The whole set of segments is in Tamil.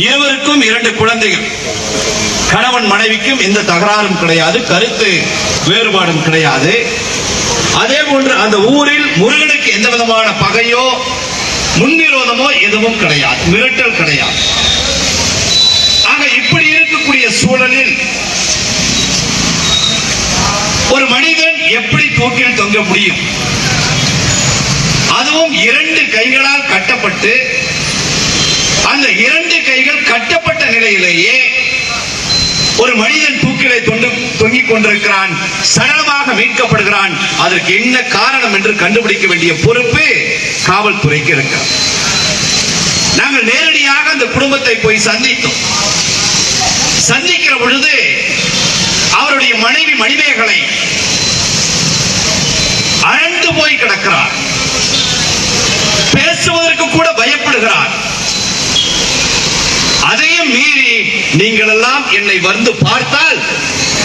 இருவருக்கும் 2 குழந்தைகள். கணவன் மனைவிக்கும் எந்த தகராறும் கிடையாது, கருத்து வேறுபாடும் கிடையாது. அதே போன்று அந்த ஊரில் முருகனுக்கு எந்த விதமான பகையோ முன்விரோதமோ எதுவும் கிடையாது, மிரட்டல் கிடையாது. ஆக இப்படி இருக்கக்கூடிய சூழலில் ஒரு மனிதன் எப்படி தூக்கில் தொங்க முடியும்? அதுவும் 2 கைகளால் கட்டப்பட்டு, அந்த 2 கைகள் கட்டப்பட்ட நிலையிலேயே ஒரு மனிதன் தூக்கிலே தொங்கிக் கொண்டிருக்கிறான், சடலமாக மீட்கப்படுகிறான். அதற்கு என்ன காரணம் என்று கண்டுபிடிக்க வேண்டிய பொறுப்பு காவல்துறைக்கு இருக்கிறது. நாங்கள் நேரடியாக அந்த குடும்பத்தை போய் சந்தித்தோம். சந்திக்கிற பொழுது அவருடைய மனைவி மணிமேகலை அழந்து போய் கிடக்கிறார். பேசுவதற்கு கூட பயப்படுகிறார். அதையும் மீறி நீங்கள் எல்லாம் என்னை வந்து பார்த்தால்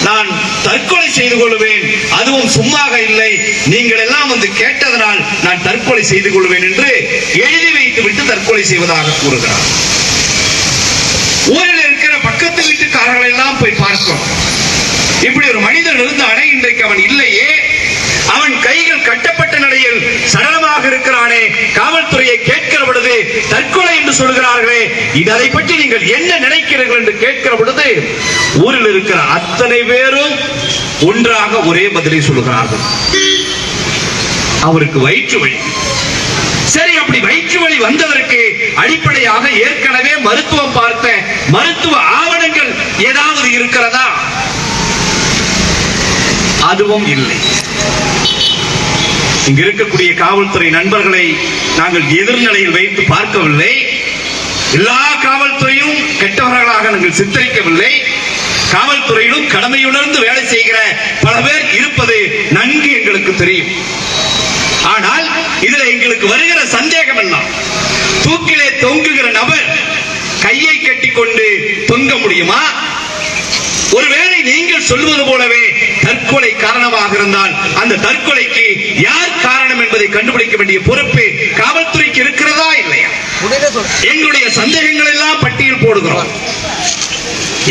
நான் தற்கொலை செய்து கொள்வேன், அதுவும் சும்மாக இல்லை, நீங்கள் எல்லாம் வந்து கேட்டதனால் நான் தற்கொலை செய்து கொள்வேன் என்று எழுதி வைத்து விட்டு தற்கொலை செய்வதாக கூறுகிறார். ஊரில் இருக்கிற பக்கத்து வீட்டுக்காரர்கள் எல்லாம் போய் பார்க்கிறோம். இப்படி ஒரு மனிதன் இருந்தானே, இன்றைக்கு அவன் இல்லையே, அவன் கைகள் கட்டப்பட்ட நிலையில் சடலமாக இருக்கிறானே, காவல்துறையை கேட்கிற பொழுது தற்கொலை என்று சொல்கிறார்களே, இதை பற்றி நீங்கள் என்ன நினைக்கிறீர்கள் என்று கேட்கிற பொழுது ஊரில் இருக்கிற அத்தனை பேரும் ஒன்றாக ஒரே பதிலை சொல்கிறார்கள், அவருக்கு வயிற்று வலி. சரி, அப்படி வயிற்று வலி வந்ததற்கு அடிப்படையாக ஏற்கனவே மருத்துவம் பார்த்த மருத்துவ ஆவணங்கள் ஏதாவது இருக்கிறதா? அதுவும் இல்லை. இங்க இருக்கக்கூடிய காவல்துறை நண்பர்களை நாங்கள் எதிர்நிலையில் வைத்து பார்க்கவில்லை. எல்லா காவல்துறையும் கெட்டவர்களாக நாங்கள் சித்தரிக்கவில்லை. காவல்துறையிலும் கடமையுணர்ந்து வேலை செய்கிற பல பேர் இருப்பது நன்கு எங்களுக்கு தெரியும். ஆனால் இதுல எங்களுக்கு வருகிற சந்தேகம் எல்லாம், தூக்கிலே தொங்குகிற நபர் கையை கட்டிக்கொண்டு தொங்க முடியுமா? ஒருவேளை நீங்கள் சொல்வது போலவே தற்கொலை காரணமாக இருந்தால் அந்த தற்கொலைக்கு யார் காரணம் என்பதை கண்டுபிடிக்க வேண்டிய பொறுப்பு காவல்துறைக்கு இருக்கிறதா இல்லையா? எங்களுடைய சந்தேகங்கள் எல்லாம் பட்டியல் போடுகிறோம்.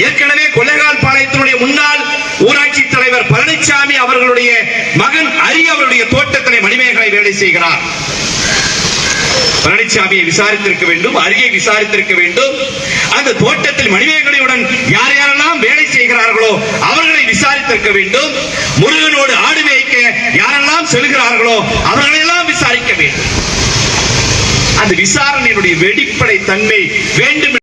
ஏற்கனவே கொள்ளைகால் பாளையத்தினுடைய முன்னாள் ஊராட்சி தலைவர் பழனிசாமி அவர்களுடைய மகன் அரி அவருடைய தோட்டத்திலே மணிமேகலை வேலை செய்கிறார். பழனிசாமியை விசாரித்திருக்க வேண்டும், அருகே விசாரித்திருக்க வேண்டும். அந்த தோட்டத்தில் மணிமேகலையுடன் யார் யாரெல்லாம் வேலை செய்கிறார்களோ அவர்களை விசாரித்திருக்க வேண்டும். முருகனோடு ஆடு மேய்க்க யாரெல்லாம் செல்கிறார்களோ அவர்களெல்லாம் விசாரிக்க வேண்டும். அந்த விசாரணையினுடைய வெளிப்படை தன்மை வேண்டும்.